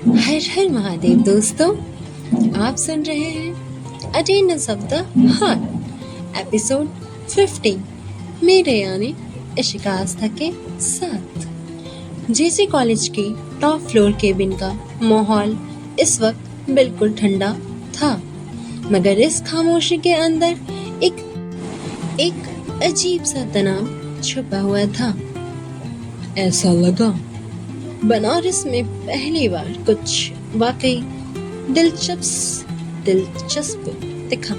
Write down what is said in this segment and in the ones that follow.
हर हर महादेव दोस्तों, आप सुन रहे हैं attendance of the heart episode 50 मेरे यानी इशिका आस्था के साथ। जेजे कॉलेज के टॉप फ्लोर केबिन का माहौल इस वक्त बिल्कुल ठंडा था, मगर इस खामोशी के अंदर एक अजीब सा तनाव छुपा हुआ था। ऐसा लगा बनारस में पहली बार कुछ वाकई दिलचस्प दिखा।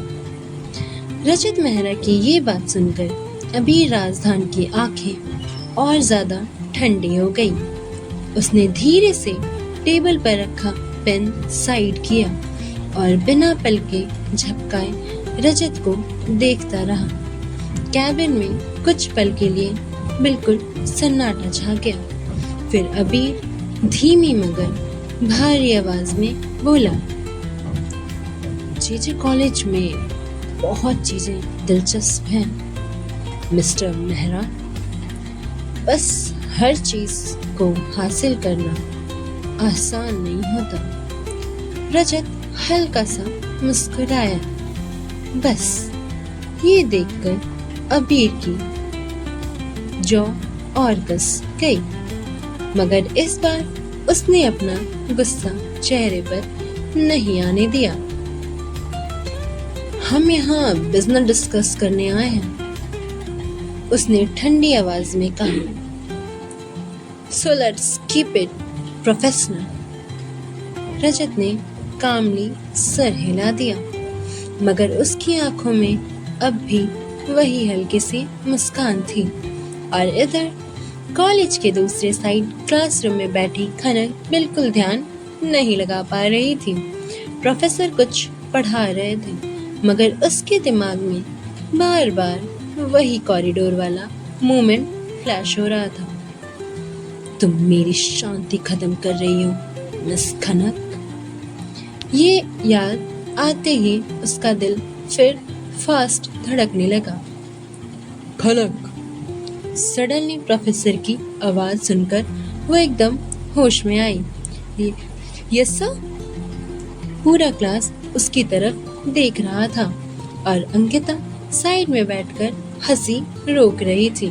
रजत मेहरा की ये बात सुनकर अबीर राजधान की आंखें और ज्यादा ठंडी हो गई। उसने धीरे से टेबल पर रखा पेन साइड किया और बिना पलके झपकाए रजत को देखता रहा। कैबिन में कुछ पल के लिए बिल्कुल सन्नाटा छा गया। फिर अबीर धीमी मगर भारी आवाज में बोला, जेजे कॉलेज में बहुत चीजें दिलचस्प हैं मिस्टर मेहरा, बस हर चीज को हासिल करना आसान नहीं होता। रजत हल्का सा मुस्कुराया। बस ये देखकर अबीर की जौ और कस गई, मगर इस बार उसने अपना गुस्सा चेहरे पर नहीं आने दिया। हम यहाँ बिजनेस डिस्कस करने आए हैं, उसने ठंडी आवाज में कहा। So let's keep it professional. Rajat ने कामली सर हिला दिया, मगर उसकी आंखों में अब भी वही हल्की सी मुस्कान थी। और इधर कॉलेज के दूसरे साइड क्लासरूम में बैठी खनक बिल्कुल ध्यान नहीं लगा पा रही थी। प्रोफेसर कुछ पढ़ा रहे थे, मगर उसके दिमाग में बार बार वही कॉरिडोर वाला मोमेंट फ्लैश हो रहा था। तुम मेरी शांति खत्म कर रही हो मिस खनक। ये याद आते ही उसका दिल फिर फास्ट धड़कने लगा। खनक। सडनली प्रोफेसर की आवाज सुनकर वो एकदम होश में आई। Yes sir. पूरा क्लास उसकी तरफ देख रहा था और अंकिता साइड में बैठकर हंसी रोक रही थी।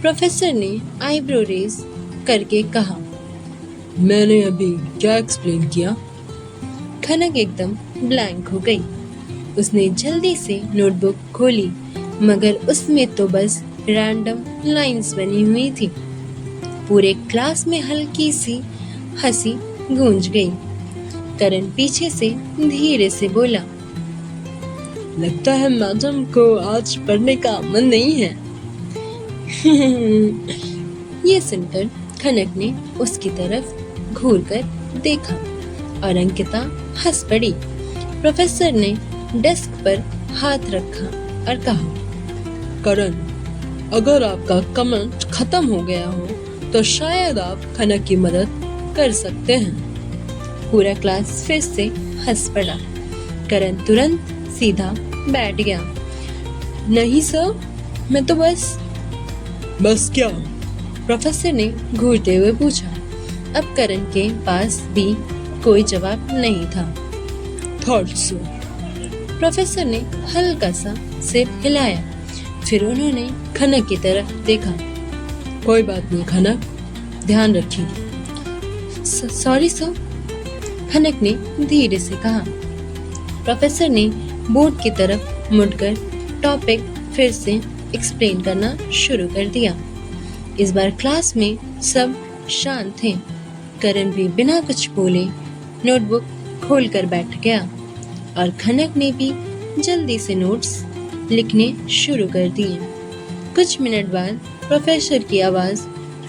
प्रोफेसर ने आईब्रो रेज करके कहा, मैंने अभी क्या एक्सप्लेन किया? खनक एकदम ब्लैंक हो गई। उसने जल्दी से नोटबुक खोली, मगर उसमें तो बस रैंडम लाइंस बनी हुई थी। पूरे क्लास में हल्की सी हंसी गूंज गई। करण पीछे से धीरे से बोला, लगता है मैडम को आज पढ़ने का मन नहीं है। ये सुनकर खनक ने उसकी तरफ घूरकर देखा और अंकिता हंस पड़ी। प्रोफेसर ने डेस्क पर हाथ रखा और कहा, करण, अगर आपका कमेंट खत्म हो गया हो तो शायद आप खनक की मदद कर सकते हैं। पूरा क्लास फिर से हंस पड़ा। करण तुरंत सीधा बैठ गया। नहीं सर, मैं तो बस क्या? प्रोफेसर ने घूरते हुए पूछा। अब करण के पास भी कोई जवाब नहीं था। Thought so. प्रोफेसर ने हल्का सा सिर हिलाया। फिर उन्होंने खनक की तरफ देखा। कोई बात नहीं खनक, ध्यान रखिए। सॉरी सर, खनक ने धीरे से कहा। प्रोफेसर ने बोर्ड की तरफ मुड़कर टॉपिक फिर से एक्सप्लेन करना शुरू कर दिया। इस बार क्लास में सब शांत थे। करण भी बिना कुछ बोले नोटबुक खोलकर बैठ गया और खनक ने भी जल्दी से नोट्स लिखने शुरू कर दिए। कुछ मिनट बाद प्रोफेसर की आवाज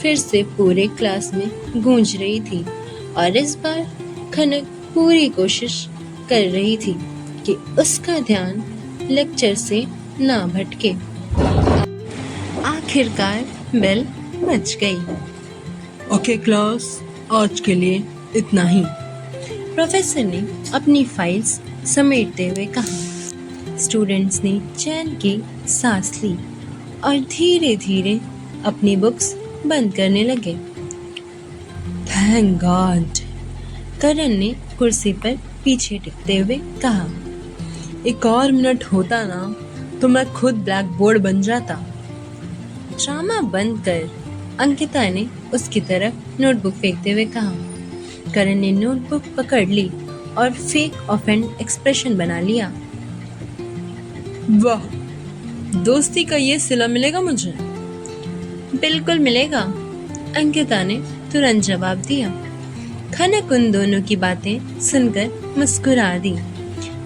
फिर से पूरे क्लास में गूंज रही थी और इस बार खनक पूरी कोशिश कर रही थी कि उसका ध्यान लेक्चर से ना भटके। आखिरकार बेल बज गई। ओके क्लास, आज के लिए इतना ही। प्रोफेसर ने अपनी फाइल्स समेटते हुए कहा। स्टूडेंट्स ने चैन की सांस ली और धीरे धीरे अपनी बुक्स बंद करने लगे। थैंक गॉड, करण ने कुर्सी पर पीछे टिकते हुए कहा। एक और मिनट होता ना तो मैं खुद ब्लैक बोर्ड बन जाता। ड्रामा बंद कर, अंकिता ने उसकी तरफ नोटबुक फेंकते हुए कहा। करण ने नोटबुक पकड़ ली और फेक ऑफेंड एक्सप्रेशन बना लिया। वाह, दोस्ती का ये सिला मिलेगा मुझे। बिल्कुल मिलेगा, अंकिता ने तुरंत जवाब दिया। खनक उन दोनों की बातें सुनकर मुस्कुरा दी।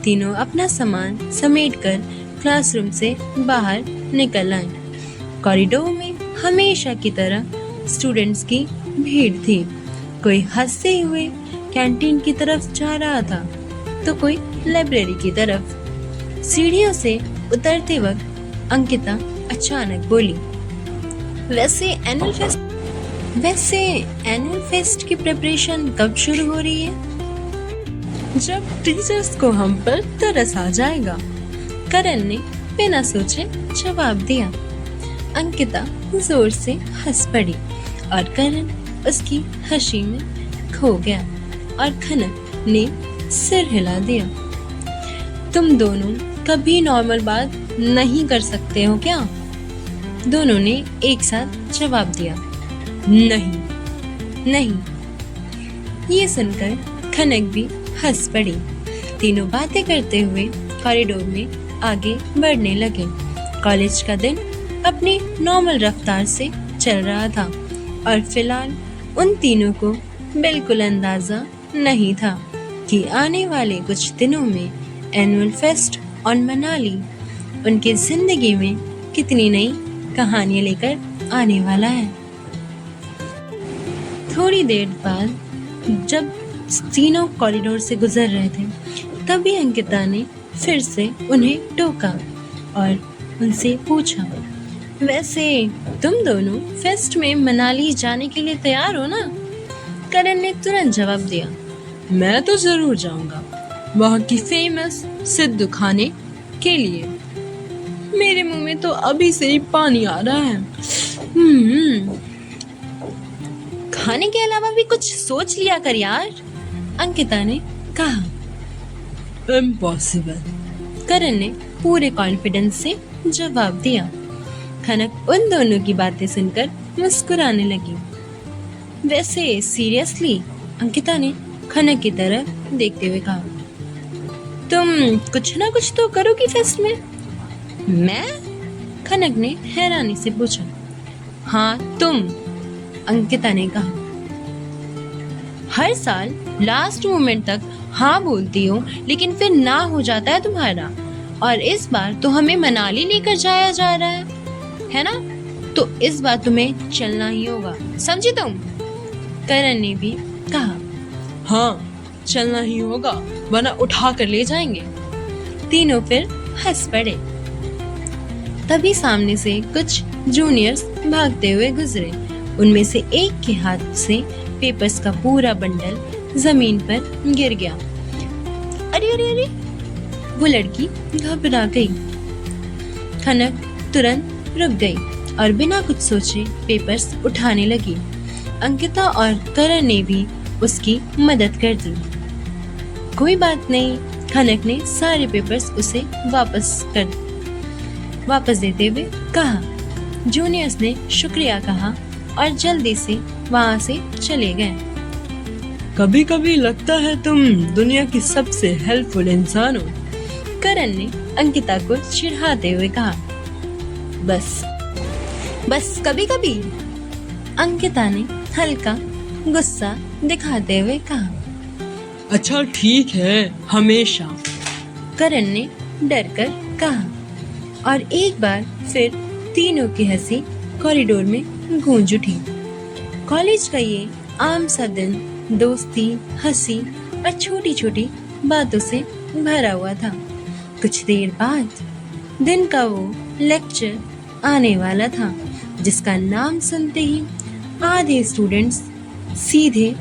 तीनों अपना सामान समेटकर क्लासरूम से बाहर निकल आए। कॉरिडोर में हमेशा की तरह स्टूडेंट्स की भीड़ थी। कोई हंसते हुए कैंटीन की तरफ जा रहा था तो कोई लाइब्रेरी की तरफ। सीढ़ियों से उतरते वक्त अंकिता अचानक बोली, वैसे एनुअल फेस्ट की प्रिपरेशन कब शुरू हो रही है? जब टीचर्स को हम पर तरस आ जाएगा। करण ने बिना सोचे जवाब दिया। अंकिता जोर से हंस पड़ी और करण उसकी हंसी में खो गया और खनक ने सिर हिला दिया। तुम दोनों कभी नॉर्मल बात नहीं कर सकते हो क्या? दोनों ने एक साथ जवाब दिया। नहीं। ये सुनकर खनक भी हंस पड़ी। तीनों बातें करते हुए कॉरिडोर में आगे बढ़ने लगे। कॉलेज का दिन अपनी नॉर्मल रफ्तार से चल रहा था और फिलहाल उन तीनों को बिल्कुल अंदाजा नहीं था कि आने वाले कुछ दिनों में एनुअल फेस्ट ऑन मनाली उनकी जिंदगी में कितनी नई कहानियां लेकर आने वाला है। थोड़ी देर बाद जब तीनों कॉरिडोर से गुजर रहे थे तभी अंकिता ने फिर से उन्हें टोका और उनसे पूछा, वैसे तुम दोनों फेस्ट में मनाली जाने के लिए तैयार हो ना? करण ने तुरंत जवाब दिया, मैं तो जरूर जाऊंगा, वहाँ की फेमस सिद्धू खाने के लिए। मेरे मुंह में तो अभी से ही पानी आ रहा है। खाने के अलावा भी कुछ सोच लिया कर यार, अंकिता ने कहा। इम्पॉसिबल, करण ने पूरे कॉन्फिडेंस से जवाब दिया। खनक उन दोनों की बातें सुनकर मुस्कुराने लगी। वैसे सीरियसली, अंकिता ने खनक की तरफ देखते हुए कहा, तुम कुछ ना कुछ तो करोगी फेस्ट में? मैं? खनक ने हैरानी से पूछा। हाँ तुम, अंकिता ने कहा। हर साल लास्ट मोमेंट तक हाँ बोलती हो लेकिन फिर ना हो जाता है तुम्हारा, और इस बार तो हमें मनाली लेकर जाया जा रहा है ना? तो इस बार तुम्हें चलना ही होगा, समझी तुम? करण ने भी कहा। हाँ, चलना ही होगा, वरना उठा कर ले जाएंगे। तीनों फिर हंस पड़े। तभी सामने से कुछ जूनियर्स भागते हुए गुजरे। उनमें से एक के हाथ से पेपर्स का पूरा बंडल जमीन पर गिर गया। अरे अरे अरे, वो लड़की घबरा गई। खनक तुरंत रुक गई और बिना कुछ सोचे पेपर्स उठाने लगी। अंकिता और करण ने भी उसकी मदद कर दी। कोई बात नहीं, खनक ने सारे पेपर्स उसे वापस देते हुए कहा। जूनियर्स ने शुक्रिया कहा और जल्दी से वहां से चले गए। कभी कभी लगता है तुम दुनिया की सबसे हेल्पफुल इंसान हो, करण ने अंकिता को चिढ़ाते हुए कहा। बस कभी कभी, अंकिता ने हल्का गुस्सा दिखाते हुए कहा। अच्छा ठीक है, हमेशा, करण ने डर कर कहा। और एक बार फिर तीनों की हंसी कॉरिडोर में गूंज उठी। कॉलेज का ये आम सा दिन दोस्ती, हंसी और छोटी छोटी बातों से भरा हुआ था। कुछ देर बाद दिन का वो लेक्चर आने वाला था जिसका नाम सुनते ही आधे स्टूडेंट्स सीधे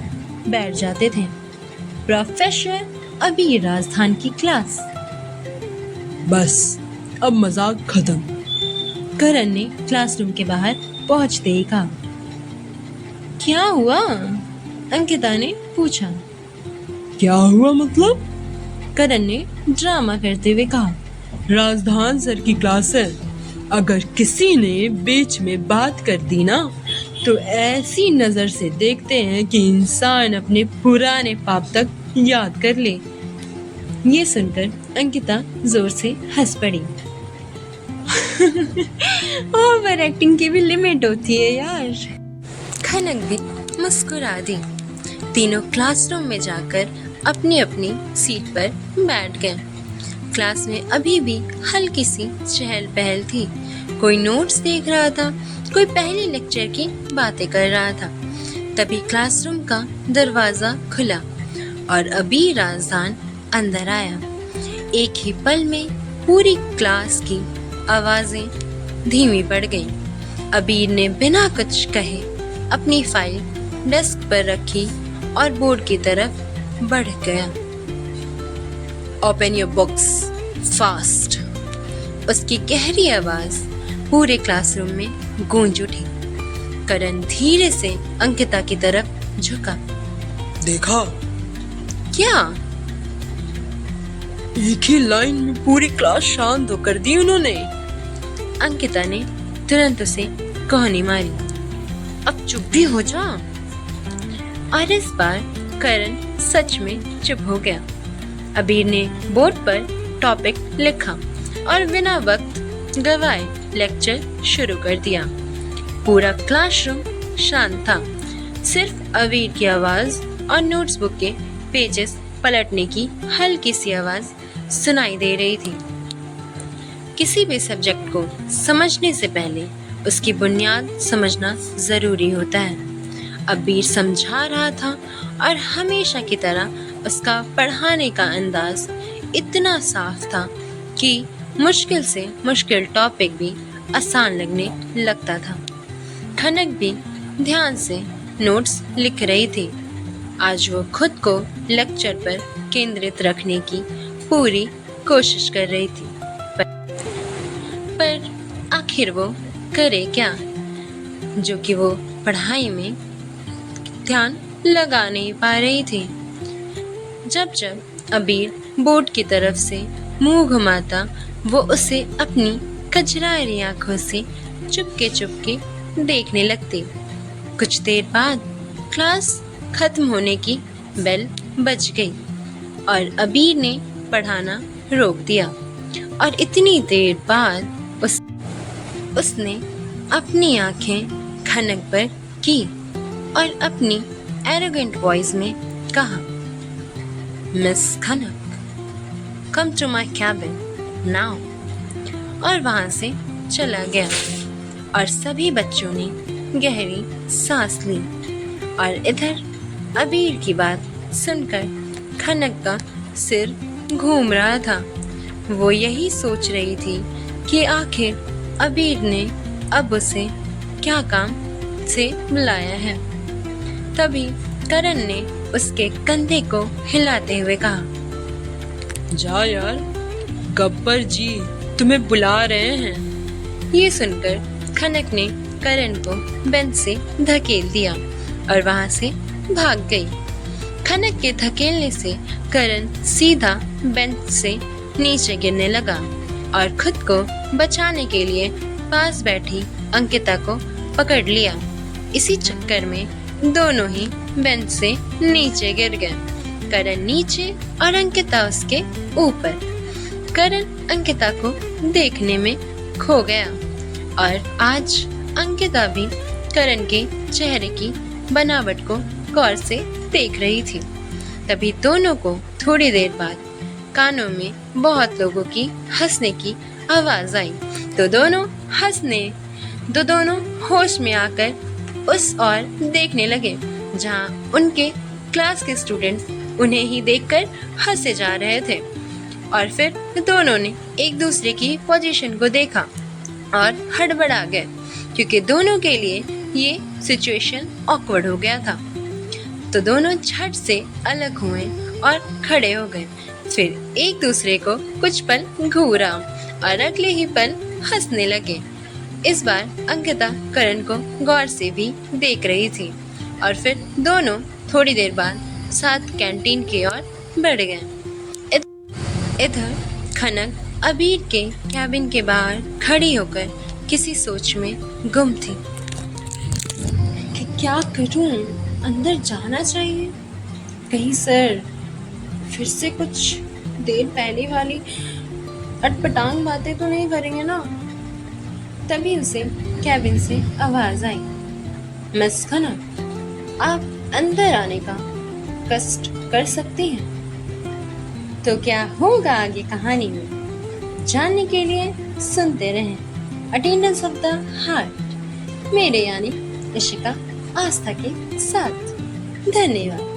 बैठ जाते थे। प्रोफेसर अभी राजस्थान की क्लास। बस अब मजाक खत्म, करण ने क्लासरूम के बाहर पहुंचते ही कहा। क्या हुआ? अंकिता ने पूछा। क्या हुआ मतलब? करण ने ड्रामा करते हुए कहा। राजधान सर की क्लास है, अगर किसी ने बीच में बात कर दी ना तो ऐसी नजर से देखते हैं कि इंसान अपने पुराने पाप तक याद कर ले। ये सुनकर अंकिता जोर से हंस पड़ी। ओवर एक्टिंग की भी लिमिट होती है यार। खनक भी मुस्कुरा दी। तीनों क्लासरूम में जाकर अपनी अपनी सीट पर बैठ गए। क्लास में अभी भी हल्की सी चहल पहल थी। कोई नोट्स देख रहा था, कोई पहले लेक्चर की बातें कर रहा था। तभी क्लासरूम का दरवाजा खुला और अभी राजदान अंदर आया। एक ही पल में पूरी क्लास की आवाजें धीमी पड़ गईं। अबीर ने बिना कुछ कहे अपनी फाइल डेस्क पर रखी और बोर्ड की तरफ बढ़ गया। Open your books fast. उसकी गहरी आवाज पूरे क्लासरूम में गूंज उठी। करण धीरे से अंकिता की तरफ झुका। देखा? क्या? एक ही लाइन में पूरी क्लास शांत होकर दी उन्होंने। अंकिता ने तुरंत उसे कोहनी मारी। अब चुप भी हो जा। और इस बार करण सच में चुप हो गया। अबीर ने बोर्ड पर टॉपिक लिखा और बिना वक्त गवाए लेक्चर शुरू कर दिया। पूरा क्लासरूम शांत था। सिर्फ अबीर की आवाज और नोट्सबुक के पेजेस पलटने की हल्की सी आवाज सुनाई दे रही थी। किसी भी सब्जेक्ट को समझने से पहले उसकी बुनियाद समझना जरूरी होता है। अबीर समझा रहा था और हमेशा की तरह उसका पढ़ाने का अंदाज इतना साफ था कि मुश्किल से मुश्किल टॉपिक भी आसान लगने लगता था। खनक भी ध्यान से नोट्स लिख रही थी। आज वो खुद को लेक्चर पर केंद्रित रखने की पूरी कोशिश कर रही थी, पर आखिर वो करे क्या, जो कि वो पढ़ाई में ध्यान लगा नहीं पा रही थी। जब जब अबीर बोर्ड की तरफ से मुंह घुमाता, वो उसे अपनी कजरारी आंखों से चुपके देखने लगती। कुछ देर बाद क्लास खत्म होने की बेल बज गई और अबीर ने पढ़ाना रोक दिया। और इतनी देर बाद उसने अपनी आंखें खनक पर की और अपनी एरोगेंट वॉइस में कहा, miss Khanak, come to my cabin now. और वहां से चला गया और सभी बच्चों ने गहरी सांस ली। और इधर अबीर की बात सुनकर खनक का सिर घूम रहा था। वो यही सोच रही थी कि आखिर अबीर ने अब उसे क्या काम से बुलाया है। तभी करण ने उसके कंधे को हिलाते हुए कहा, जा यार, गब्बर जी तुम्हें बुला रहे हैं। ये सुनकर खनक ने करण को बेंच से धकेल दिया और वहां से भाग गई। खनक के धकेलने से करण सीधा बेंच से नीचे गिरने लगा और खुद को बचाने के लिए पास बैठी अंकिता को पकड़ लिया। इसी चक्कर में दोनों ही बेंच से नीचे गिर गए। करण नीचे और अंकिता उसके ऊपर। करण अंकिता को देखने में खो गया और आज अंकिता भी करण के चेहरे की बनावट को गौर से देख रही थी। तभी दोनों को थोड़ी देर बाद कानों में बहुत लोगों की हंसने की आवाज आई तो दोनों होश में आकर उस ओर देखने लगे जहां उनके क्लास के स्टूडेंट्स उन्हें ही देखकर हंसे जा रहे थे। और फिर दोनों ने एक दूसरे की पोजीशन को देखा और हड़बड़ा गए क्योंकि दोनों के लिए ये सिचुएशन ऑकवर्ड हो गया था। तो दोनों झट से अलग हुए और खड़े हो गए। फिर एक दूसरे को कुछ पल घूरा और अगले ही पल हंसने लगे। इस बार अंकिता करण को गौर से भी देख रही थी और फिर दोनों थोड़ी देर बाद साथ कैंटीन की ओर बढ़ गए। इधर खनक अबीर के कैबिन के बाहर खड़ी होकर किसी सोच में गुम थी कि क्या करूं, अंदर जाना चाहिए, कहीं सर फिर से कुछ देर पहले वाली अटपटांग बातें तो नहीं करेंगे ना। तभी उसे कैबिन से आवाज आई, मिस खनक, आप अंदर आने का कष्ट कर सकती हैं। तो क्या होगा आगे कहानी में, जानने के लिए सुनते रहें अटेंडेंस ऑफ द हार्ट, मेरे यानी इशिका आस्था के साथ। धन्यवाद।